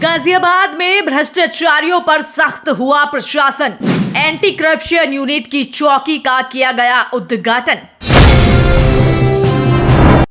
गाजियाबाद में भ्रष्टाचारियों पर सख्त हुआ प्रशासन। एंटी करप्शन यूनिट की चौकी का किया गया उद्घाटन।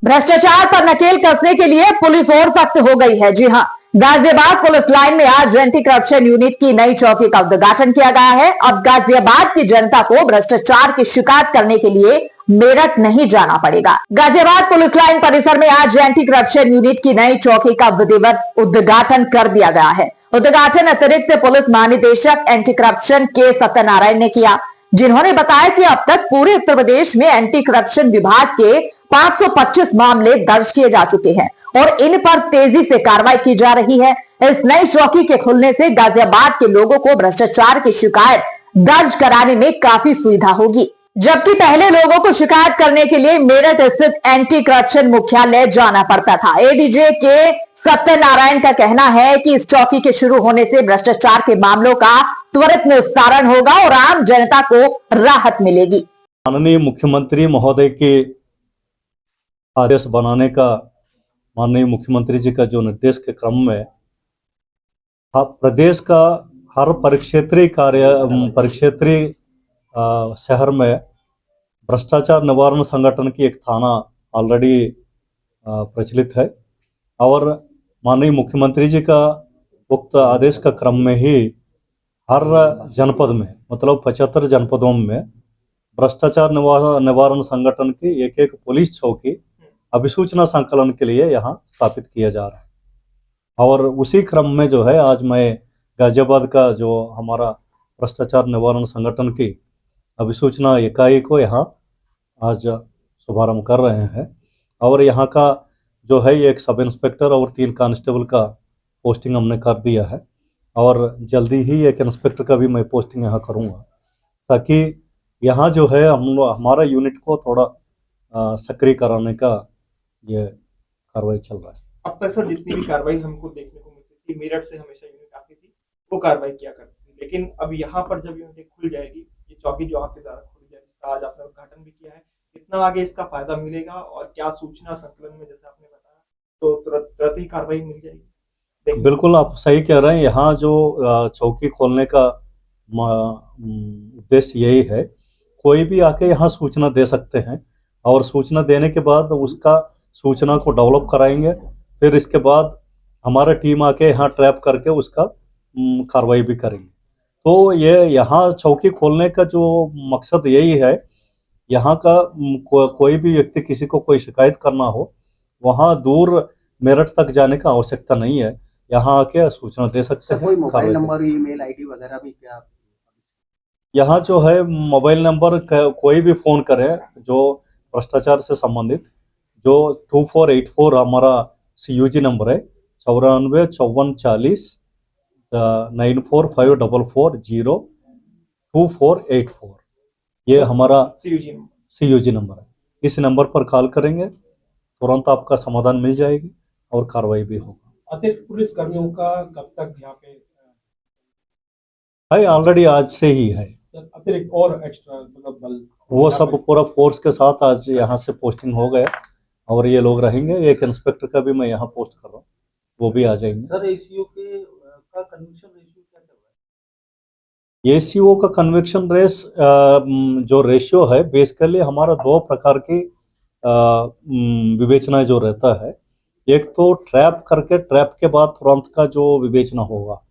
भ्रष्टाचार पर नकेल कसने के लिए पुलिस और सख्त हो गई है। जी हां, गाजियाबाद पुलिस लाइन में आज एंटी करप्शन यूनिट की नई चौकी का उद्घाटन किया गया है। अब गाजियाबाद की जनता को भ्रष्टाचार की शिकायत करने के लिए मेरठ नहीं जाना पड़ेगा। गाजियाबाद पुलिस लाइन परिसर में आज एंटी करप्शन यूनिट की नई चौकी का विधिवत उद्घाटन कर दिया गया है। उद्घाटन अतिरिक्त पुलिस महानिदेशक एंटी करप्शन के सत्यनारायण ने किया, जिन्होंने बताया कि अब तक पूरे उत्तर प्रदेश में एंटी करप्शन विभाग के 525 मामले दर्ज किए जा चुके हैं और इन पर तेजी से कार्रवाई की जा रही है। इस नई चौकी के खुलने से गाजियाबाद के लोगों को भ्रष्टाचार की शिकायत दर्ज कराने में काफी सुविधा होगी, जबकि पहले लोगों को शिकायत करने के लिए मेरठ स्थित एंटी करप्शन मुख्यालय जाना पड़ता था। एडीजे के सत्यनारायण का कहना है कि इस चौकी के शुरू होने से भ्रष्टाचार के मामलों का त्वरित निस्तारण होगा और आम जनता को राहत मिलेगी। माननीय मुख्यमंत्री महोदय के आदेश बनाने का, माननीय मुख्यमंत्री जी का जो निर्देश के क्रम में प्रदेश का हर परिक्षेत्रीय शहर में भ्रष्टाचार निवारण संगठन की एक थाना ऑलरेडी प्रचलित है और माननीय मुख्यमंत्री जी का उक्त आदेश का क्रम में ही हर जनपद में मतलब 75 जनपदों में भ्रष्टाचार निवारण संगठन की एक पुलिस चौकी अभिसूचना संकलन के लिए यहाँ स्थापित किया जा रहा है। और उसी क्रम में जो है आज मैं गाजियाबाद का जो हमारा भ्रष्टाचार निवारण संगठन की अभिसूचना इकाई को यहाँ आज शुभारंभ कर रहे हैं और यहाँ का जो है एक सब इंस्पेक्टर और 3 कांस्टेबल का पोस्टिंग हमने कर दिया है और जल्दी ही एक इंस्पेक्टर का भी मैं पोस्टिंग यहाँ करूँगा, ताकि यहाँ जो है हमारा यूनिट को थोड़ा सक्रिय कराने का ये कार्रवाई चल रहा है। अब तक सर जितनी भी कार्रवाई हमको देखने को मिलती थी, मेरठ से हमेशा यूनिट आती थी, वो कार्रवाई किया करती थी, लेकिन अब यहाँ पर जब यूनिट खुल जाएगी, ये चौकी जो आपके द्वारा खुल जाएगी, जिसका आज आपने उद्घाटन भी किया है, कितना आगे इसका फायदा मिलेगा और क्या सूचना संकलन में जैसे आपने बताया तो तुरंत ही कार्रवाई मिल जाएगी? बिल्कुल आप सही कह रहे हैं। यहाँ जो चौकी खोलने का उद्देश्य यही है, कोई भी आके यहाँ सूचना दे सकते हैं और सूचना देने के बाद उसका सूचना को डेवलप कराएंगे, फिर इसके बाद हमारा टीम आके यहाँ ट्रैप करके उसका कार्रवाई भी करेंगे। तो ये यहाँ चौकी खोलने का जो मकसद यही है, यहाँ का कोई भी व्यक्ति किसी को कोई शिकायत करना हो, वहाँ दूर मेरठ तक जाने का आवश्यकता नहीं है, यहाँ आके सूचना दे सकते हैं। कोई मोबाइल नंबर, ईमेल आईडी वगैरह भी क्या? यहाँ जो है मोबाइल नंबर कोई भी फ़ोन करे जो भ्रष्टाचार से संबंधित, जो 2484 हमारा CUG नंबर है 94 54 40 9454402484, ये हमारा CUG नंबर है। इस नंबर पर कॉल करेंगे, तुरंत आपका समाधान मिल जाएगी और कार्रवाई भी होगा। अतिरिक्त पुलिस कर्मियों का कब तक यहाँ पे है? ऑलरेडी आज से ही है। अतिरिक्त और एक्स्ट्रा मतलब बल वो सब पूरा फोर्स के साथ आज यहाँ से पोस्टिंग हो गया और ये लोग रहेंगे। एक इंस्पेक्टर का भी मैं यहाँ पोस्ट कर रहा हूँ, वो भी आ जाएंगे। सर ACO का कन्विक्शन रेशियो क्या चल रहा है? ACO का कन्विक्शन जो रेशियो है, बेसिकली हमारा 2 प्रकार की विवेचना जो रहता है। एक तो ट्रैप करके, ट्रैप के बाद तुरंत का जो विवेचना होगा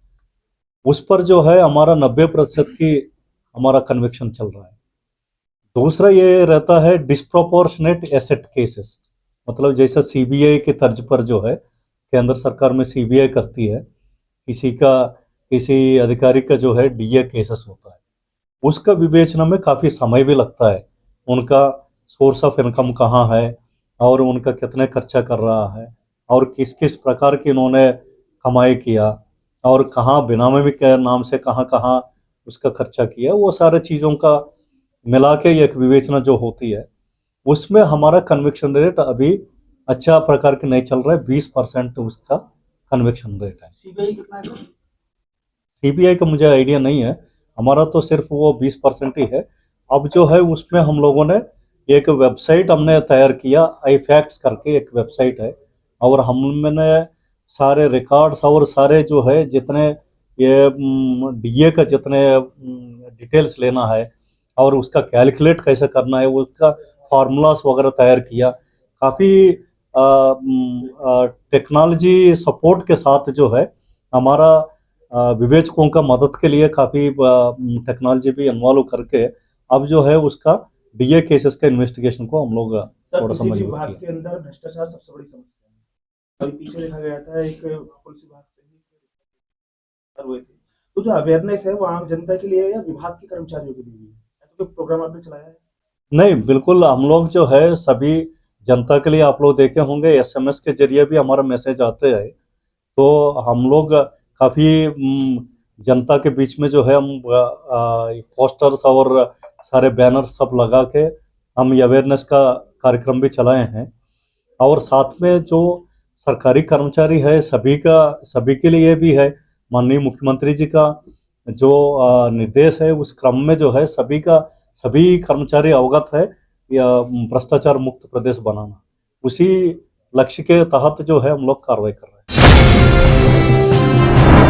उस पर जो है हमारा 90% की हमारा कन्विक्शन चल रहा है। दूसरा ये रहता है डिस्प्रोपोर्शनेट एसेट केसेस, मतलब जैसा CBI के तर्ज पर जो है केंद्र सरकार में CBI करती है, किसी अधिकारी का जो है DA केसेस होता है, उसका विवेचना में काफ़ी समय भी लगता है। उनका सोर्स ऑफ इनकम कहाँ है और उनका कितने खर्चा कर रहा है और किस किस प्रकार की इन्होंने कमाई किया और कहाँ बेनामी के नाम से कहाँ उसका खर्चा किया, वो सारे चीज़ों का मिला के एक विवेचना जो होती है, उसमें हमारा कन्विक्शन रेट अभी अच्छा प्रकार के नहीं चल रहा है। 20% उसका कन्विक्शन रेट है। CBI कितना है? CBI का मुझे आइडिया नहीं है, हमारा तो सिर्फ वो 20% ही है। अब जो है उसमें हम लोगों ने एक वेबसाइट हमने तैयार किया, iFacts करके एक वेबसाइट है, और हमने सारे रिकॉर्ड्स और सारे जो है जितने ये डीए का जितने डिटेल्स लेना है और उसका कैलकुलेट कैसे करना है उसका फार्मूलास वगैरह तैयार किया। काफ़ी टेक्नोलॉजी सपोर्ट के साथ जो है हमारा विवेचकों का मदद के लिए काफ़ी टेक्नोलॉजी भी इन्वॉल्व करके अब जो है उसका डीए केसेस का इन्वेस्टिगेशन को हम लोग सर थोड़ा सा किसी भी मजबूत विभाग किया। के अंदर भ्रष्टाचार सबसे बड़ी समस्या है। अभी पीछे देखा गया था एक पुलिस विभाग से ही हुए थे, तो जो अवेयरनेस है वो आम जनता के लिए या विभाग के कर्मचारियों के लिए भी है? ऐसा कोई प्रोग्राम आपने चलाया है? नहीं, बिल्कुल हम लोग जो है सभी जनता के लिए, आप लोग देखे होंगे एसएमएस के जरिए भी हमारा मैसेज आते हैं, तो हम लोग काफ़ी जनता के बीच में जो है हम पोस्टर्स और सारे बैनर्स सब लगा के हम ये अवेयरनेस का कार्यक्रम भी चलाए हैं। और साथ में जो सरकारी कर्मचारी है सभी के लिए भी है, माननीय मुख्यमंत्री जी का जो निर्देश है उस क्रम में जो है सभी कर्मचारी अवगत है या भ्रष्टाचार मुक्त प्रदेश बनाना, उसी लक्ष्य के तहत जो है हम लोग कार्रवाई कर रहे हैं।